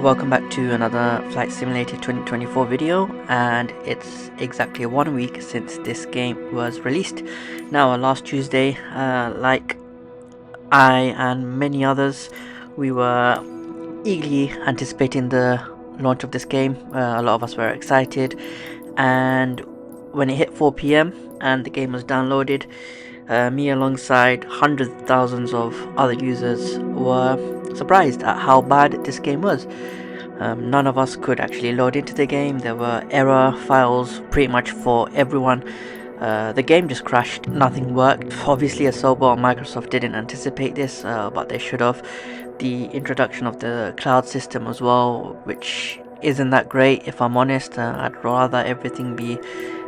Welcome back to another Flight Simulator 2024 video, and it's exactly 1 week since this game was released. Now, last Tuesday, like I and many others, we were eagerly anticipating the launch of this game. A lot of us were excited, and when it hit 4 PM and the game was downloaded, me alongside hundreds of thousands of other users were surprised at how bad this game was. None of us could actually load into the game. There were error files pretty much for everyone. The game just crashed, nothing worked. Obviously, Asobo or Microsoft didn't anticipate this, but they should have. The introduction of the cloud system as well, which isn't that great if I'm honest. I'd rather everything be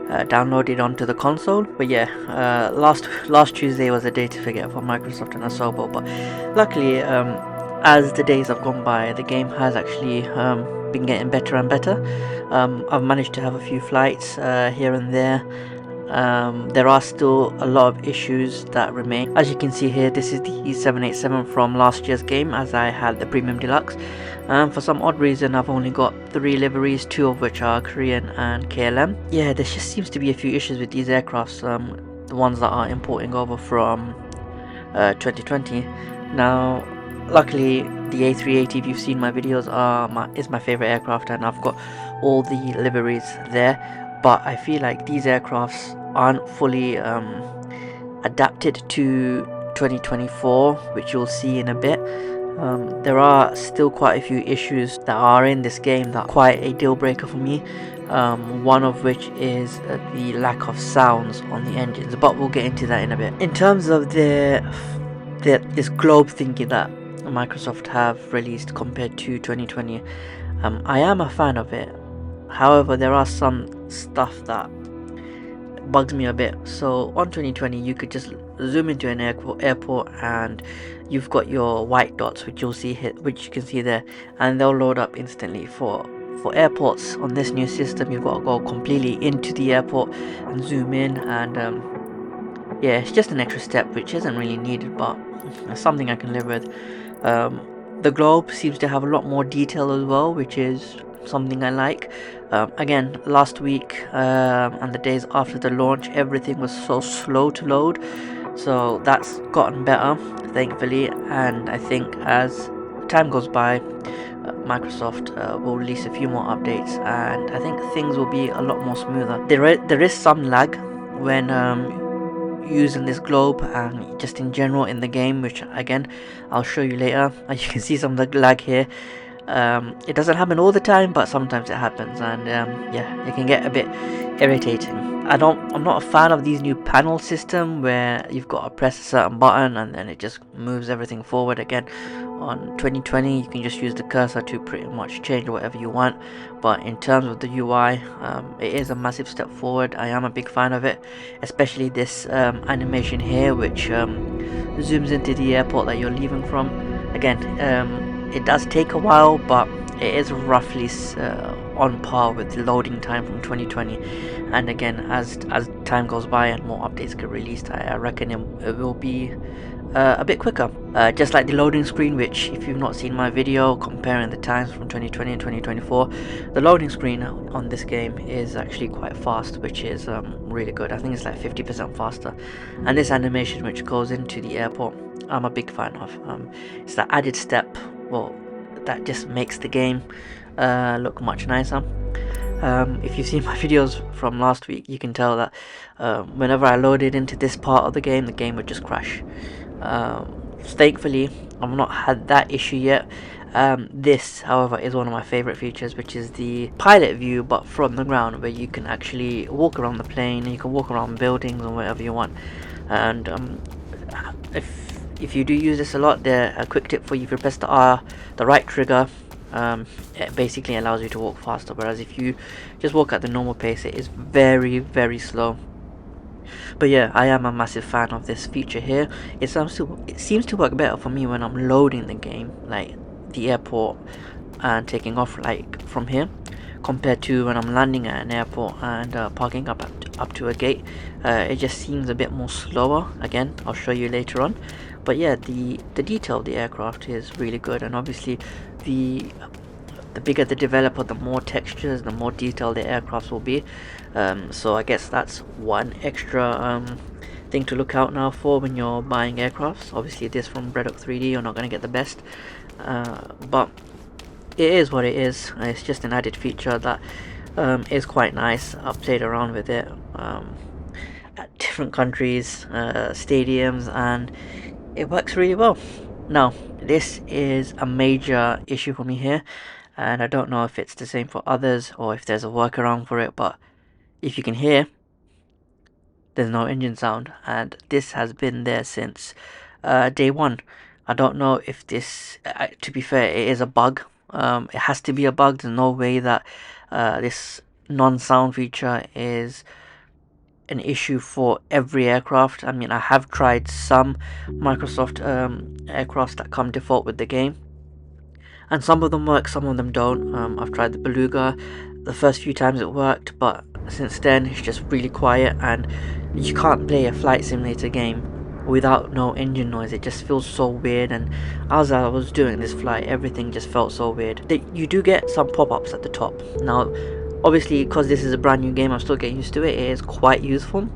downloaded onto the console. But yeah, last Tuesday was a day to forget for Microsoft and Asobo. But luckily, as the days have gone by, the game has actually been getting better and better. I've managed to have a few flights here and there. There are still a lot of issues that remain. As you can see here, this is the 787 from last year's game, as I had the Premium Deluxe. For some odd reason, I've only got 3 liveries, 2 of which are Korean and KLM. Yeah, there just seems to be a few issues with these aircrafts, the ones that are importing over from 2020. Now, luckily, the A380, if you've seen my videos, is my favorite aircraft, and I've got all the liveries there. But I feel like these aircrafts aren't fully adapted to 2024, which you'll see in a bit. There are still quite a few issues that are in this game that are quite a deal breaker for me. One of which is the lack of sounds on the engines, but we'll get into that in a bit. In terms of this globe thingy that Microsoft have released compared to 2020, I am a fan of it. However, there are some stuff that bugs me a bit. So on 2020, you could just zoom into an airport and you've got your white dots, which you'll see here, which you can see there, and they'll load up instantly. For airports on this new system, you've got to go completely into the airport and zoom in, and yeah, it's just an extra step which isn't really needed, but it's something I can live with. The globe seems to have a lot more detail as well, which is something I like. Again, last week and the days after the launch, everything was so slow to load, so that's gotten better, thankfully. And I think as time goes by, Microsoft will release a few more updates, and I think things will be a lot more smoother. There is some lag when using this globe and just in general in the game, which again I'll show you later. As you can see some of the lag here. It doesn't happen all the time, but sometimes it happens, and yeah, it can get a bit irritating. I'm not a fan of these new panel system where you've got to press a certain button and then it just moves everything forward again. On 2020, you can just use the cursor to pretty much change whatever you want, but in terms of the UI, it is a massive step forward. I am a big fan of it, especially this animation here, which zooms into the airport that you're leaving from. Again, it does take a while, but it is roughly on par with the loading time from 2020. And again, as time goes by and more updates get released, I reckon it will be a bit quicker. Just like the loading screen, which if you've not seen my video comparing the times from 2020 and 2024, the loading screen on this game is actually quite fast, which is really good. I think it's like 50% faster. And this animation which goes into the airport, I'm a big fan of. It's that added step, well, that just makes the game look much nicer. If you've seen my videos from last week, you can tell that whenever I loaded into this part of the game would just crash. Thankfully, I've not had that issue yet. This, however, is one of my favorite features, which is the pilot view, but from the ground, where you can actually walk around the plane, and you can walk around buildings and whatever you want. And if you do use this a lot, a quick tip for you: if you press the right trigger, it basically allows you to walk faster, whereas if you just walk at the normal pace, it is very, very slow. But yeah, I am a massive fan of this feature here. It seems to work better for me when I'm loading the game, like the airport, and taking off like from here, compared to when I'm landing at an airport and parking up to a gate. It just seems a bit more slower. Again, I'll show you later on. But yeah, the detail of the aircraft is really good, and obviously the the bigger the developer, the more textures, the more detailed the aircrafts will be. So I guess that's one extra thing to look out now for when you're buying aircrafts. Obviously this from Bredock 3D, you're not going to get the best, but it is what it is. It's just an added feature that is quite nice. I've played around with it at different countries, stadiums, and it works really well. Now, this is a major issue for me here, and I don't know if it's the same for others or if there's a workaround for it, but if you can hear, there's no engine sound, and this has been there since day one. I don't know if this, to be fair, it is a bug. It has to be a bug. There's no way that this non-sound feature is an issue for every aircraft. I mean, I have tried some Microsoft aircrafts that come default with the game, and some of them work, some of them don't. I've tried the Beluga. The first few times it worked, but since then it's just really quiet, and you can't play a flight simulator game without no engine noise. It just feels so weird, and as I was doing this flight, everything just felt so weird. You do get some pop-ups at the top. Now, obviously, because this is a brand new game, I'm still getting used to it. It is quite useful,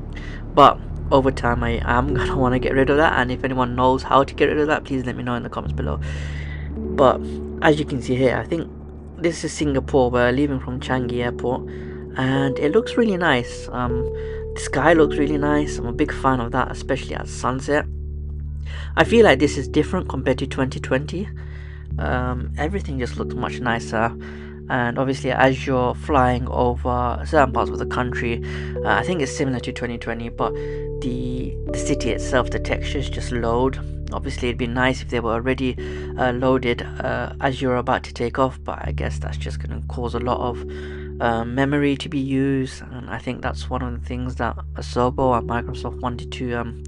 but over time I am gonna want to get rid of that, and if anyone knows how to get rid of that, please let me know in the comments below. But as you can see here, I think this is Singapore. We're leaving from Changi Airport, and it looks really nice. The sky looks really nice. I'm a big fan of that, especially at sunset. I feel like this is different compared to 2020. Everything just looks much nicer, and obviously as you're flying over certain parts of the country, I think it's similar to 2020, but the city itself, the textures just load. Obviously it'd be nice if they were already loaded as you're about to take off, but I guess that's just going to cause a lot of memory to be used, and I think that's one of the things that Asobo and Microsoft wanted to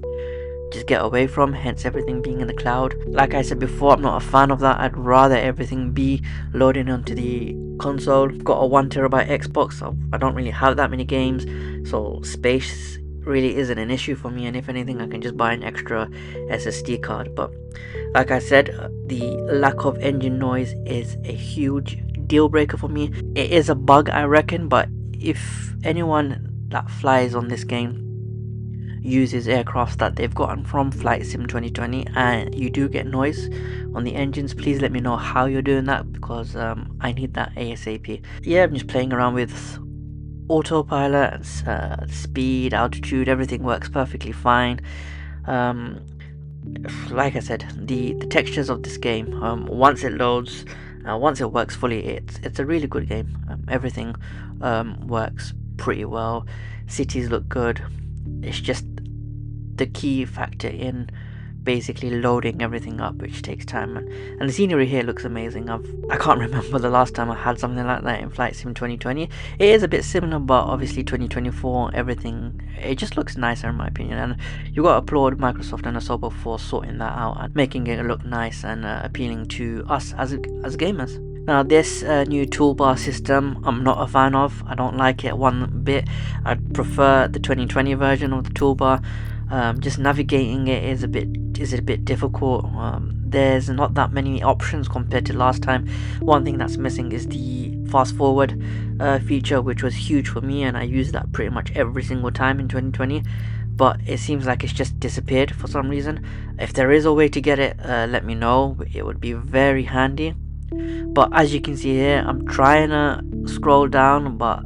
just get away from, hence everything being in the cloud. Like I said before, I'm not a fan of that. I'd rather everything be loading onto the console. I've got a 1TB Xbox, so I don't really have that many games, so space really isn't an issue for me, and if anything I can just buy an extra SSD card. But like I said, the lack of engine noise is a huge deal breaker for me. It is a bug, I reckon, but if anyone that flies on this game uses aircraft that they've gotten from Flight Sim 2020 and you do get noise on the engines, please let me know how you're doing that, because I need that ASAP. Yeah, I'm just playing around with autopilot, speed, altitude, everything works perfectly fine. Like I said, the textures of this game, once it loads, once it works fully, it's a really good game. Everything works pretty well. Cities look good. It's just the key factor in basically loading everything up, which takes time, and the scenery here looks amazing. I can't remember the last time I had something like that in Flight Sim 2020. It is a bit similar, but obviously 2024, everything, it just looks nicer in my opinion, and you got to applaud Microsoft and Asobo for sorting that out and making it look nice and appealing to us as gamers. Now this new toolbar system, I'm not a fan of. I don't like it one bit. I prefer the 2020 version of the toolbar. Just navigating it is a bit difficult. There's not that many options compared to last time. One thing that's missing is the fast forward feature, which was huge for me, and I used that pretty much every single time in 2020, but it seems like it's just disappeared for some reason. If there is a way to get it, let me know. It would be very handy. But as you can see here, I'm trying to scroll down, but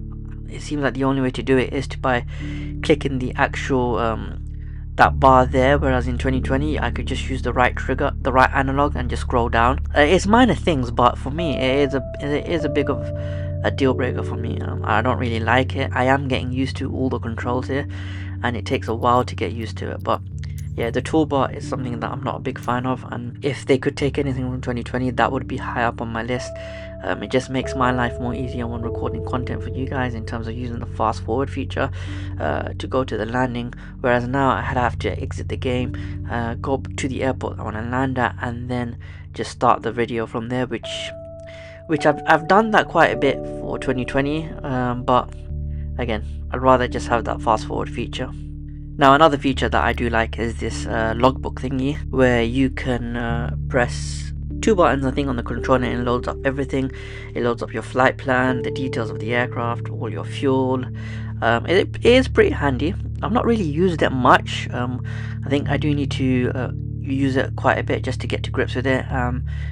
it seems like the only way to do it is by clicking the actual that bar there, whereas in 2020 I could just use the right trigger, the right analog, and just scroll down. It's minor things, but for me it is a big of a deal breaker for me. I don't really like it. I am getting used to all the controls here, and it takes a while to get used to it. But yeah, the toolbar is something that I'm not a big fan of, and if they could take anything from 2020, that would be high up on my list. It just makes my life more easier when recording content for you guys, in terms of using the fast forward feature to go to the landing, whereas now I have to exit the game, go to the airport I want to land at, and then just start the video from there, which I've done that quite a bit for 2020, but again, I'd rather just have that fast forward feature. Now another feature that I do like is this logbook thingy, where you can press two buttons, I think, on the controller, and it loads up everything. It loads up your flight plan, the details of the aircraft, all your fuel. It is pretty handy. I've not really used it much. I think I do need to use it quite a bit just to get to grips with it.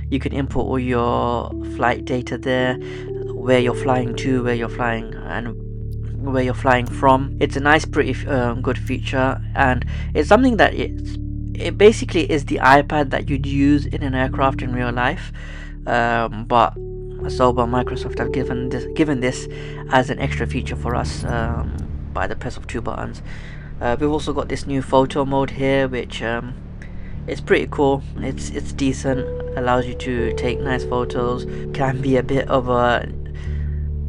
You can input all your flight data there, where you're flying to, where you're flying, and where you're flying from. It's a nice, pretty good feature, and it's something that it basically is the iPad that you'd use in an aircraft in real life, but Asobo and Microsoft have given this as an extra feature for us by the press of two buttons. We've also got this new photo mode here, which it's pretty cool. It's decent, allows you to take nice photos. Can be a bit of a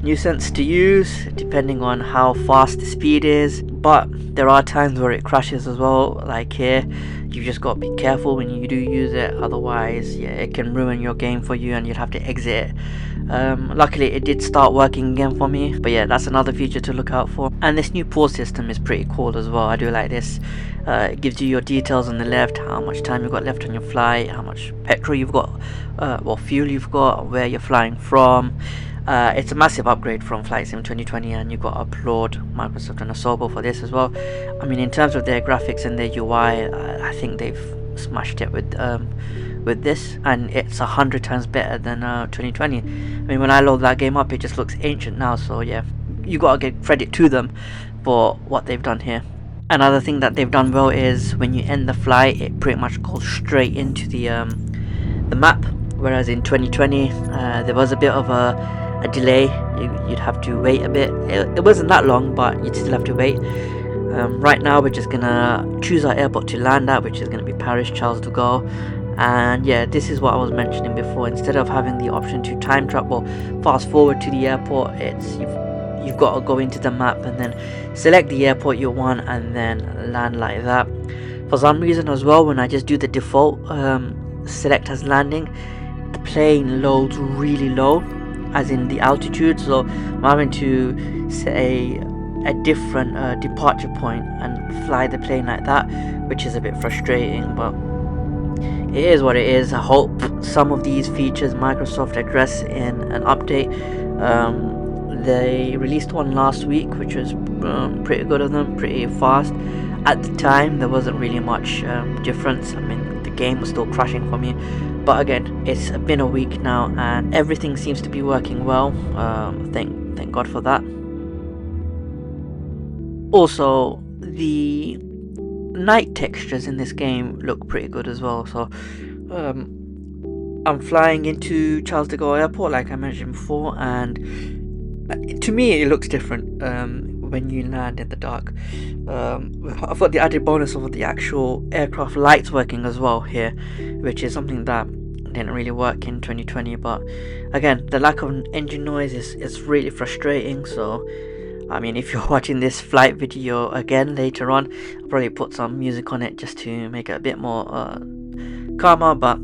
nuisance to use depending on how fast the speed is, but there are times where it crashes as well, like here. You just got to be careful when you do use it, otherwise it can ruin your game for you and you'd have to exit it. Luckily it did start working again for me, but yeah, that's another feature to look out for. And this new pause system is pretty cool as well. I do like this. It gives you your details on the left, how much time you've got left on your flight, how much petrol you've got, fuel you've got, where you're flying from. It's a massive upgrade from Flight Sim 2020, and you've got to applaud Microsoft and Asobo for this as well. I mean, in terms of their graphics and their UI, I think they've smashed it with this, and it's 100 times better than 2020. I mean, when I load that game up, it just looks ancient now, so yeah, you got to give credit to them for what they've done here. Another thing that they've done well is when you end the flight, it pretty much goes straight into the map, whereas in 2020 there was a bit of a delay. You'd have to wait a bit. It wasn't that long, but you'd still have to wait. Right now we're just gonna choose our airport to land at, which is gonna be Paris Charles de Gaulle. And yeah, this is what I was mentioning before. Instead of having the option to time travel, fast forward to the airport, you've got to go into the map and then select the airport you want and then land like that. For some reason as well, when I just do the default select as landing, the plane loads really low, as in the altitude, so I'm having to set a different departure point and fly the plane like that, which is a bit frustrating, but it is what it is. I hope some of these features Microsoft address in an update. They released one last week, which was pretty good of them, pretty fast. At the time there wasn't really much difference. I mean, the game was still crashing for me, but again, it's been a week now and everything seems to be working well. Thank God for that. Also, the night textures in this game look pretty good as well. So I'm flying into Charles de Gaulle Airport, like I mentioned before, and to me it looks different when you land in the dark. I've got the added bonus of the actual aircraft lights working as well here, which is something that didn't really work in 2020, but again, the lack of engine noise is really frustrating. So I mean, if you're watching this flight video again later on, I'll probably put some music on it just to make it a bit more calmer, but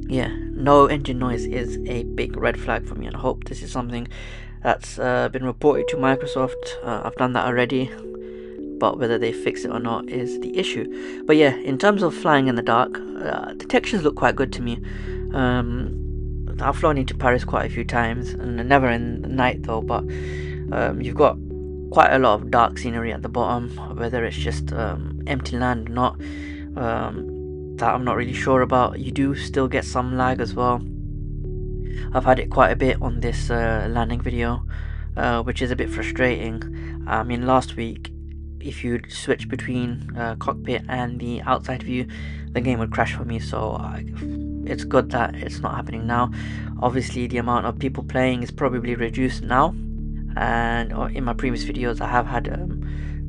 yeah, no engine noise is a big red flag for me, and I hope this is something that's been reported to Microsoft. I've done that already, but whether they fix it or not is the issue. But yeah, in terms of flying in the dark, the textures look quite good to me. I've flown into Paris quite a few times, and never in the night though, but you've got quite a lot of dark scenery at the bottom, whether it's just empty land or not, that I'm not really sure about. You do still get some lag as well. I've had it quite a bit on this landing video, which is a bit frustrating. I mean, last week, if you switch between cockpit and the outside view, the game would crash for me, so it's good that it's not happening now. Obviously, the amount of people playing is probably reduced now, and in my previous videos I have had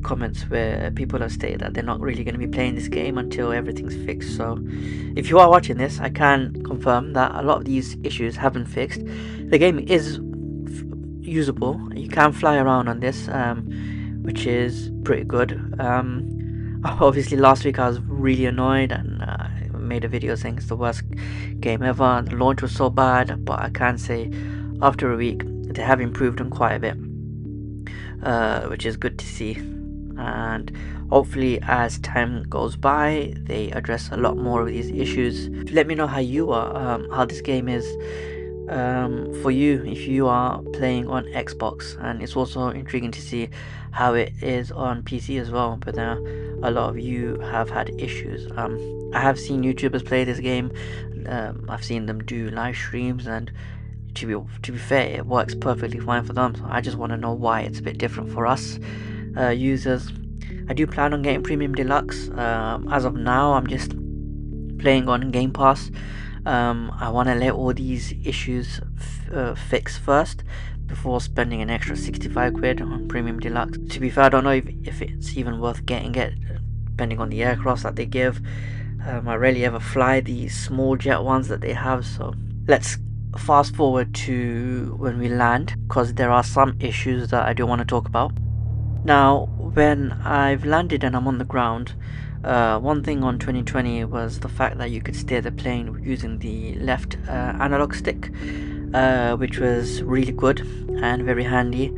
comments where people have stated that they're not really going to be playing this game until everything's fixed. So if you are watching this, I can confirm that a lot of these issues have been fixed. The game is usable. You can fly around on this, which is pretty good. Obviously last week I was really annoyed and I made a video saying it's the worst game ever. The launch was so bad, but I can say after a week they have improved on quite a bit, which is good to see. and hopefully as time goes by they address a lot more of these issues. Let me know how you are, how this game is for you if you are playing on Xbox, and it's also intriguing to see how it is on PC as well, but a lot of you have had issues. I have seen YouTubers play this game. I've seen them do live streams, and to be fair, it works perfectly fine for them. So I just want to know why it's a bit different for us users. I do plan on getting Premium Deluxe. As of now, I'm just playing on Game Pass. I want to let all these issues fix first before spending an extra 65 quid on Premium Deluxe. To be fair, I don't know if it's even worth getting it, depending on the aircrafts that they give. I rarely ever fly these small jet ones that they have, so let's fast forward to when we land, because there are some issues that I do want to talk about. Now, when I've landed and I'm on the ground, one thing on 2020 was the fact that you could steer the plane using the left analog stick, which was really good and very handy.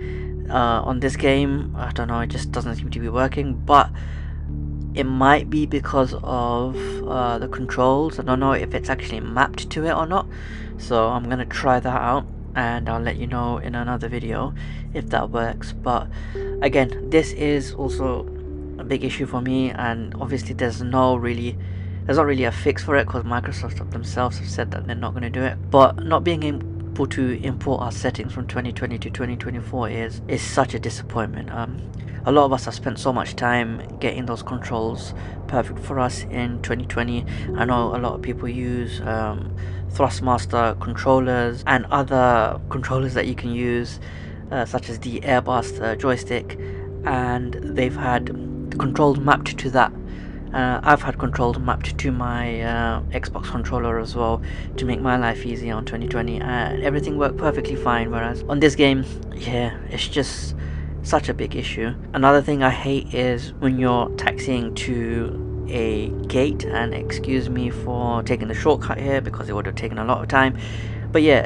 On this game, I don't know, it just doesn't seem to be working, but it might be because of the controls. I don't know if it's actually mapped to it or not, so I'm gonna try that out and I'll let you know in another video if that works. But again, this is also a big issue for me, and obviously there's not really a fix for it, because Microsoft themselves have said that they're not going to do it. But not being able to import our settings from 2020 to 2024 is such a disappointment. A lot of us have spent so much time getting those controls perfect for us in 2020. I know a lot of people use Thrustmaster controllers and other controllers that you can use, such as the Airbus joystick, and they've had the controls mapped to that. I've had controls mapped to my Xbox controller as well to make my life easy on 2020, and everything worked perfectly fine, whereas on this game, yeah, it's just such a big issue. Another thing I hate is when you're taxiing to a gate, and excuse me for taking the shortcut here because it would have taken a lot of time, but yeah,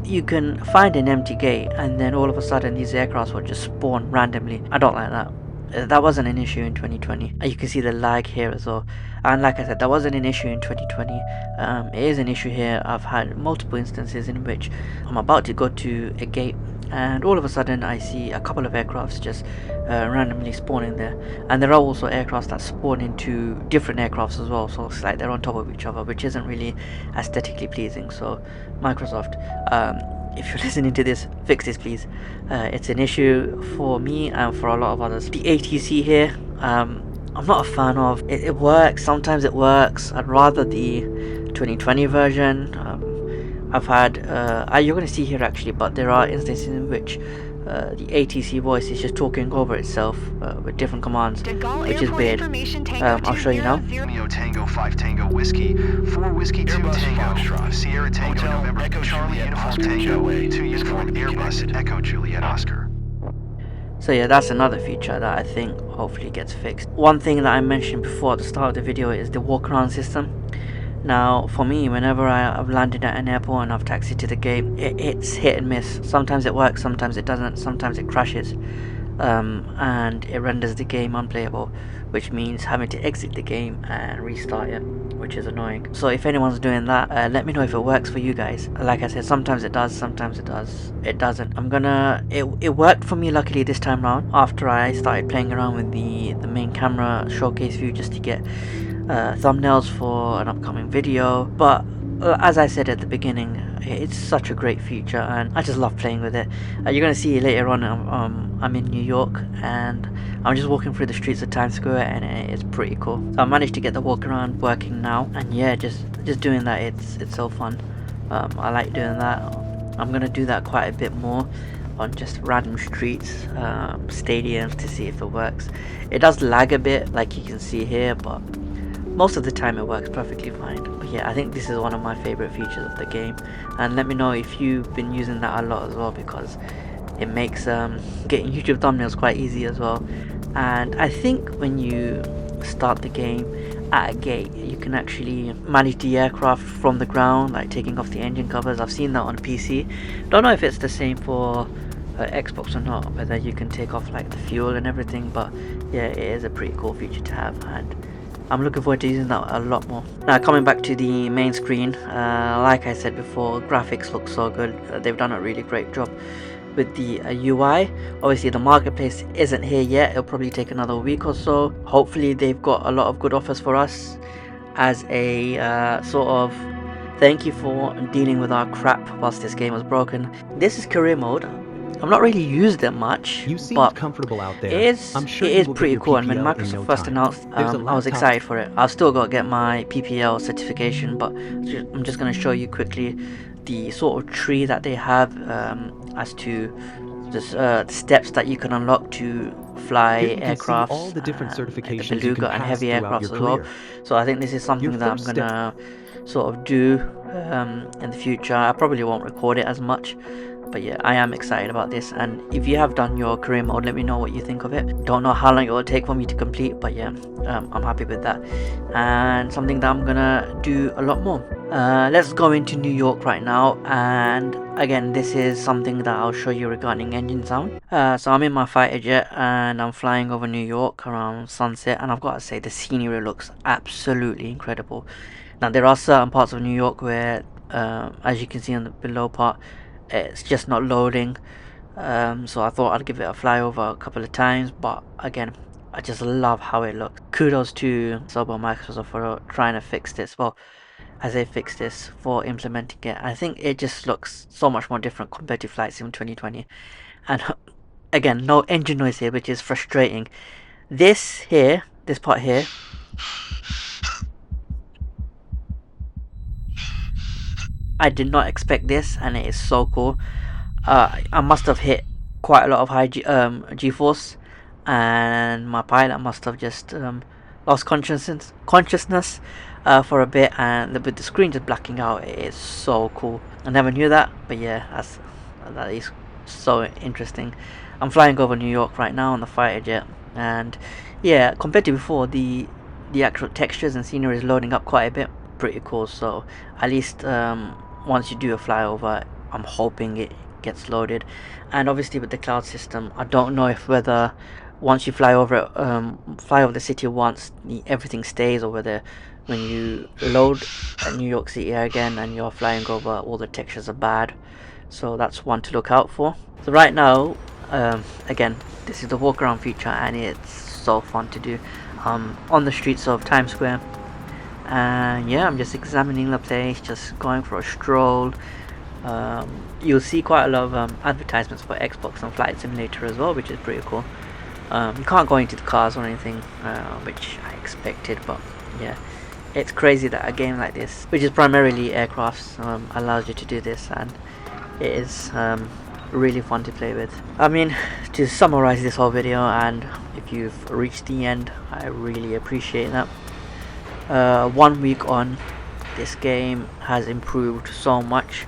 you can find an empty gate and then all of a sudden these aircrafts will just spawn randomly. I don't like that. That wasn't an issue in 2020. You can see the lag here as well, and like I said, that wasn't an issue in 2020. It is an issue here. I've had multiple instances in which I'm about to go to a gate and all of a sudden I see a couple of aircrafts just randomly spawning there, and there are also aircrafts that spawn into different aircrafts as well, so it's like they're on top of each other, which isn't really aesthetically pleasing. So Microsoft, if you're listening to this, fix this please. It's an issue for me and for a lot of others. The ATC here, I'm not a fan of. It works, sometimes it works. I'd rather the 2020 version. I've had, you're going to see here actually, but there are instances in which the ATC voice is just talking over itself with different commands, which is weird. I'll show you now. Tango 5 Tango Whiskey 4 Whiskey 2 Tango Sierra Tango November Echo Charlie Uniform Tango 2 Uniform Airbus Echo Juliet Oscar. So yeah, that's another feature that I think hopefully gets fixed. One thing that I mentioned before at the start of the video is the walk around system. Now, for me, whenever I've landed at an airport and I've taxied to the gate, it's hit and miss. Sometimes it works, sometimes it doesn't, sometimes it crashes, and it renders the game unplayable, which means having to exit the game and restart it, which is annoying. So if anyone's doing that, let me know if it works for you guys. Like I said, sometimes it does, sometimes it doesn't. It worked for me luckily this time round, after I started playing around with the main camera showcase view just to get thumbnails for an upcoming video. But as I said at the beginning, it's such a great feature and I just love playing with it. You're gonna see later on, I'm in New York and I'm just walking through the streets of Times Square, and it's pretty cool. So I managed to get the walk around working now, and yeah, just doing that, it's so fun. I like doing that. I'm gonna do that quite a bit more on just random streets, stadiums, to see if it works. It does lag a bit, like you can see here, but most of the time it works perfectly fine. But yeah, I think this is one of my favorite features of the game, and let me know if you've been using that a lot as well, because it makes getting YouTube thumbnails quite easy as well. And I think when you start the game at a gate, you can actually manage the aircraft from the ground, like taking off the engine covers. I've seen that on PC. Don't know if it's the same for Xbox or not, whether you can take off like the fuel and everything. But yeah, it is a pretty cool feature to have, and I'm looking forward to using that a lot more. Now coming back to the main screen, like I said before, graphics look so good. They've done a really great job with the UI. Obviously the marketplace isn't here yet, it'll probably take another week or so. Hopefully they've got a lot of good offers for us as a sort of thank you for dealing with our crap whilst this game was broken. This is career mode. I've not really used it much, but comfortable out there. it is pretty cool. And when Microsoft first announced, I was excited for it. I've still got to get my PPL certification, but I'm just going to show you quickly the sort of tree that they have as to the steps that you can unlock to fly aircraft, all the different certifications the Beluga and heavy aircraft as well. So I think this is something that I'm gonna sort of do in the future. I probably won't record it as much, but yeah, I am excited about this. And if you have done your career mode, let me know what you think of it. Don't know how long it will take for me to complete, but yeah, I'm happy with that, and something that I'm gonna do a lot more. Let's go into New York right now, and again, this is something that I'll show you regarding engine sound. So I'm in my fighter jet and I'm flying over New York around sunset, and I've got to say the scenery looks absolutely incredible. Now there are certain parts of New York where as you can see on the below part, it's just not loading, so I thought I'd give it a fly over a couple of times, but again, I just love how it looks. Kudos to Sobo Microsoft for trying to fix this. Well, as they fix this, for implementing it. I think it just looks so much more different compared to Flight Sim 2020. And again, no engine noise here, which is frustrating. This part here, I did not expect this, and it is so cool. I must have hit quite a lot of high G-force, and my pilot must have just lost consciousness for a bit, and with the screen just blacking out, it is so cool. I never knew that, but yeah, that is so interesting. I'm flying over New York right now on the fighter jet, and yeah, compared to before, the actual textures and scenery is loading up quite a bit. Pretty cool. So at least once you do a flyover, I'm hoping it gets loaded. And obviously with the cloud system, I don't know if whether once you fly over the city once, everything stays, or whether when you load at New York City again and you're flying over, all the textures are bad. So that's one to look out for. So right now, again, this is the walk around feature, and it's so fun to do on the streets of Times Square. And yeah, I'm just examining the place, just going for a stroll. You'll see quite a lot of advertisements for Xbox and Flight Simulator as well, which is pretty cool. You can't go into the cars or anything, which I expected, but yeah, it's crazy that a game like this, which is primarily aircrafts, allows you to do this, and it is really fun to play with. I mean, to summarize this whole video, and if you've reached the end, I really appreciate that. 1 week on, this game has improved so much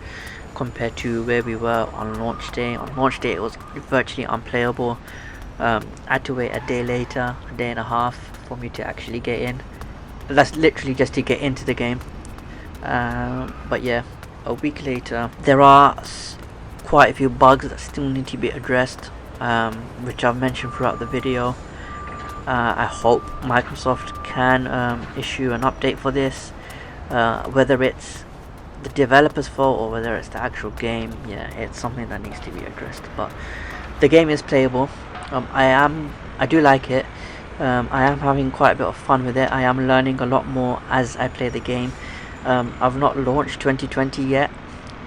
compared to where we were on launch day. On launch day, it was virtually unplayable. I had to wait a day later, a day and a half, for me to actually get in. That's literally just to get into the game. But yeah, a week later, there are quite a few bugs that still need to be addressed, which I've mentioned throughout the video. I hope Microsoft can issue an update for this, whether it's the developer's fault or whether it's the actual game. Yeah, it's something that needs to be addressed, but the game is playable. I do like it. I am having quite a bit of fun with it. I am learning a lot more as I play the game. I've not launched 2020 yet,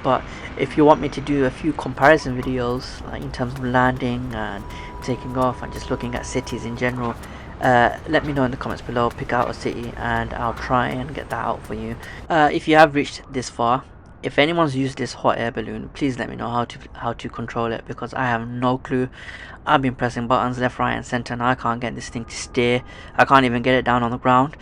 but if you want me to do a few comparison videos, like in terms of landing and taking off and just looking at cities in general, let me know in the comments below. Pick out a city and I'll try and get that out for you. If you have reached this far, if anyone's used this hot air balloon, please let me know how to control it, because I have no clue. I've been pressing buttons left, right and center, and I can't get this thing to steer. I can't even get it down on the ground.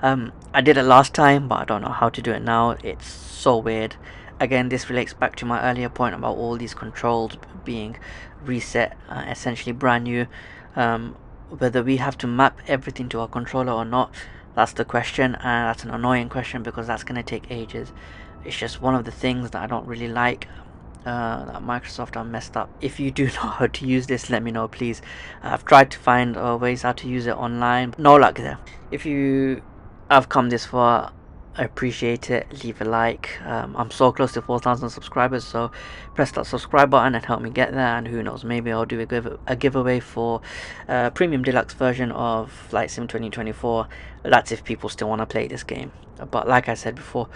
I did it last time, but I don't know how to do it now. It's so weird. Again, this relates back to my earlier point about all these controls being reset, essentially brand new. Whether we have to map everything to our controller or not, that's the question, and that's an annoying question because that's going to take ages. It's just one of the things that I don't really like. that Microsoft are messed up. If you do know how to use this, let me know, please. I've tried to find ways how to use it online, no luck there. If you have come this far, I appreciate it. Leave a like. I'm so close to 4,000 subscribers, so press that subscribe button and help me get there. And who knows, maybe I'll do a giveaway for a premium deluxe version of Flight Sim 2024. That's if people still want to play this game. But like I said before,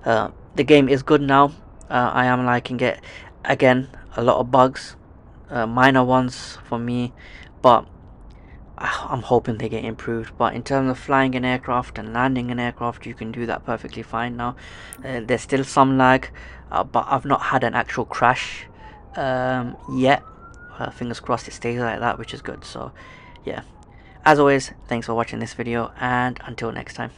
the game is good now. I am liking it. Again, a lot of bugs, minor ones for me, but I'm hoping they get improved. But in terms of flying an aircraft and landing an aircraft, you can do that perfectly fine now. There's still some lag, but I've not had an actual crash yet. Fingers crossed it stays like that, which is good. So yeah, as always, thanks for watching this video, and until next time.